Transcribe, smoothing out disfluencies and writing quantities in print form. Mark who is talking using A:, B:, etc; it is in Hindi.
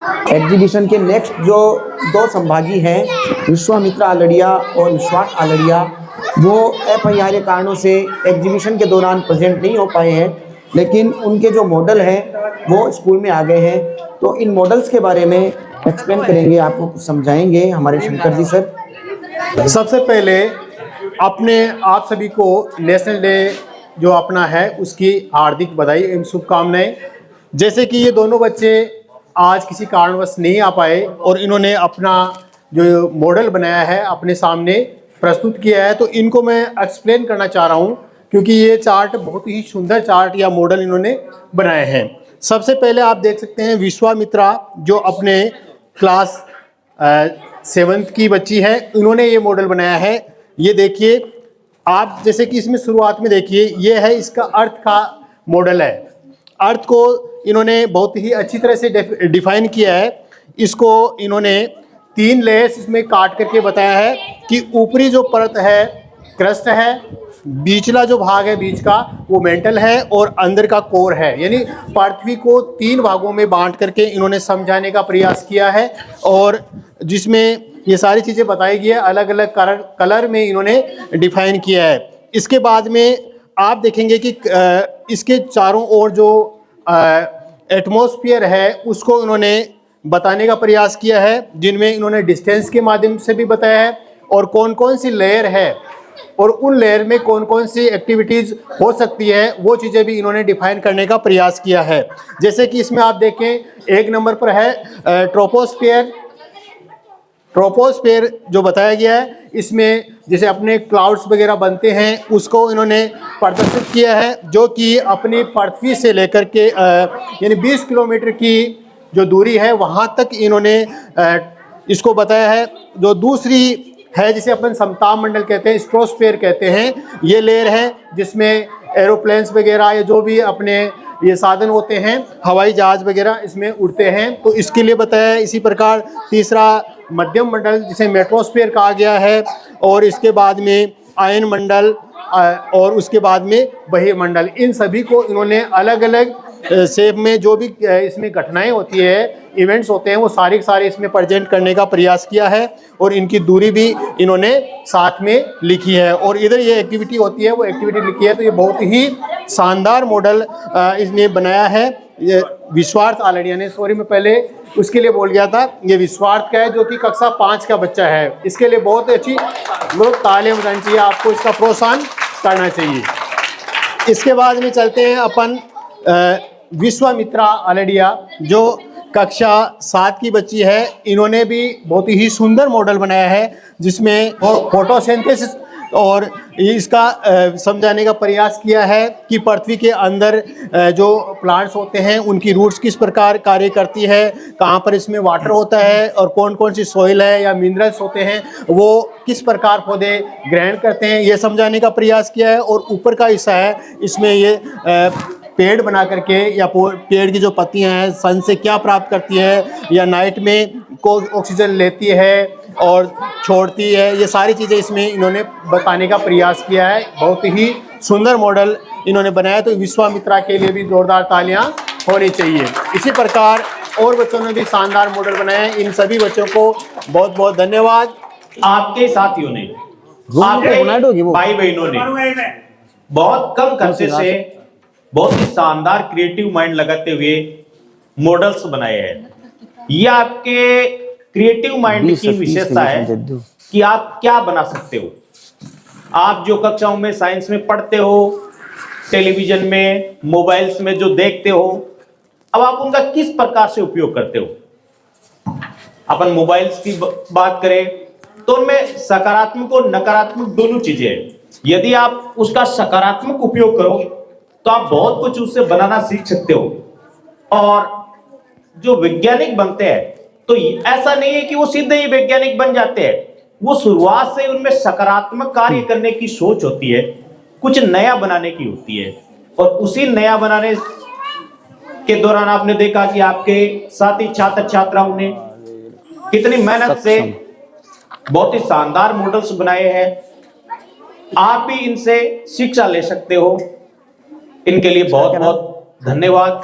A: एग्जीबिशन के नेक्स्ट जो दो संभागी हैं, विश्वामित्रा आलड़िया और विश्वास आलड़िया, वो अपरिहार्य कारणों से एग्जीबिशन के दौरान प्रेजेंट नहीं हो पाए हैं, लेकिन उनके जो मॉडल हैं वो स्कूल में आ गए हैं। तो इन मॉडल्स के बारे में एक्सप्लेन करेंगे, आपको कुछ समझाएंगे हमारे शंकर जी सर।
B: सबसे पहले आप सभी को नेशनल डे जो अपना है उसकी हार्दिक बधाई एवं शुभकामनाएं। जैसे कि ये दोनों बच्चे आज किसी कारणवश नहीं आ पाए और इन्होंने अपना जो मॉडल बनाया है अपने सामने प्रस्तुत किया है, तो इनको मैं एक्सप्लेन करना चाह रहा हूँ, क्योंकि ये चार्ट बहुत ही सुंदर चार्ट या मॉडल इन्होंने बनाए हैं। सबसे पहले आप देख सकते हैं विश्वामित्रा जो अपने क्लास 7th की बच्ची है, इन्होंने ये मॉडल बनाया है। ये देखिए आप, जैसे कि इसमें शुरुआत में देखिए ये है इसका अर्थ का मॉडल है। अर्थ को इन्होंने बहुत ही अच्छी तरह से डिफाइन किया है। इसको इन्होंने 3 लेयर्स इसमें काट करके बताया है कि ऊपरी जो परत है क्रस्ट है, बीचला जो भाग है बीच का वो मेंटल है और अंदर का कोर है। यानी पृथ्वी को 3 भागों में बांट करके इन्होंने समझाने का प्रयास किया है और जिसमें ये सारी चीज़ें बताई गई है, अलग अलग कलर में इन्होंने डिफाइन किया है। इसके बाद में आप देखेंगे कि इसके चारों ओर जो एटमॉस्फेयर है उसको इन्होंने बताने का प्रयास किया है, जिनमें इन्होंने डिस्टेंस के माध्यम से भी बताया है और कौन कौन सी लेयर है और उन लेयर में कौन कौन सी एक्टिविटीज़ हो सकती है वो चीज़ें भी इन्होंने डिफाइन करने का प्रयास किया है। जैसे कि इसमें आप देखें 1 नंबर पर है ट्रोपोस्फेयर जो बताया गया है। इसमें जैसे अपने क्लाउड्स वगैरह बनते हैं उसको इन्होंने प्रदर्शित किया है, जो कि अपनी पृथ्वी से लेकर के यानी 20 किलोमीटर की जो दूरी है वहाँ तक इन्होंने इसको बताया है। जो दूसरी है जिसे अपन समताप मंडल कहते हैं, स्ट्रोस्फेयर कहते हैं, ये लेयर है जिसमें एरोप्लेन्स वगैरह या जो भी अपने ये साधन होते हैं, हवाई जहाज वगैरह इसमें उड़ते हैं, तो इसके लिए बताया है। इसी प्रकार तीसरा मध्यम मंडल जिसे मेट्रोस्फेयर कहा गया है, और इसके बाद में आयन मंडल और उसके बाद में बहिर्मंडल। इन सभी को इन्होंने अलग अलग शेप में जो भी इसमें घटनाएं होती है, इवेंट्स होते हैं, वो सारे के सारे इसमें प्रेजेंट करने का प्रयास किया है और इनकी दूरी भी इन्होंने साथ में लिखी है। और इधर ये एक्टिविटी होती है वो एक्टिविटी लिखी है। तो ये बहुत ही शानदार मॉडल इसने बनाया है ये विश्वास आलड़िया ने। सॉरी मैं पहले उसके लिए बोल गया था, ये विश्वास का है जो कि कक्षा 5 का बच्चा है। इसके लिए बहुत अच्छी लोग तालियां बजानी चाहिए, आपको इसका प्रोत्साहन करना चाहिए। इसके बाद में चलते हैं अपन विश्वामित्रा आलड़िया जो कक्षा 7 की बच्ची है। इन्होंने भी बहुत ही सुंदर मॉडल बनाया है जिसमें फोटोसिंथेसिस और इसका समझाने का प्रयास किया है कि पृथ्वी के अंदर जो प्लांट्स होते हैं उनकी रूट्स किस प्रकार कार्य करती है, कहाँ पर इसमें वाटर होता है और कौन कौन सी सॉइल है या मिनरल्स होते हैं वो किस प्रकार पौधे ग्रहण करते हैं, ये समझाने का प्रयास किया है। और ऊपर का हिस्सा है इसमें ये पेड़ बना करके या पेड़ की जो पत्तियां हैं सन से क्या प्राप्त करती है या नाइट में को ऑक्सीजन लेती है और छोड़ती है, ये सारी चीज़ें इसमें इन्होंने बताने का प्रयास किया है। बहुत ही सुंदर मॉडल इन्होंने बनाया, तो विश्वामित्रा के लिए भी जोरदार तालियां होनी चाहिए। इसी प्रकार और बच्चों ने भी शानदार मॉडल बनाए हैं। इन सभी बच्चों को बहुत बहुत धन्यवाद।
C: आपके साथियों ने, आपके भाई बहनों ने बहुत कम खर्चे से बहुत ही शानदार क्रिएटिव माइंड लगाते हुए मॉडल्स बनाए हैं। ये आपके क्रिएटिव माइंड की विशेषता है कि आप क्या बना सकते हो। आप जो कक्षाओं में साइंस में पढ़ते हो, टेलीविजन में, मोबाइल्स में जो देखते हो, अब आप उनका किस प्रकार से उपयोग करते हो। अपन मोबाइल्स की बात करें तो उनमें सकारात्मक और नकारात्मक दोनों चीजें हैं। यदि आप उसका सकारात्मक उपयोग करो तो आप बहुत कुछ उससे बनाना सीख सकते हो। और जो वैज्ञानिक बनते हैं तो ऐसा नहीं है कि वो सीधे ही वैज्ञानिक बन जाते हैं, वो शुरुआत से उनमें सकारात्मक कार्य करने की सोच होती है, कुछ नया बनाने की होती है। और उसी नया बनाने के दौरान आपने देखा कि आपके साथी छात्र छात्राओं ने कितनी मेहनत से बहुत ही शानदार मॉडल्स बनाए हैं। आप भी इनसे शिक्षा ले सकते हो। इनके लिए बहुत बहुत धन्यवाद।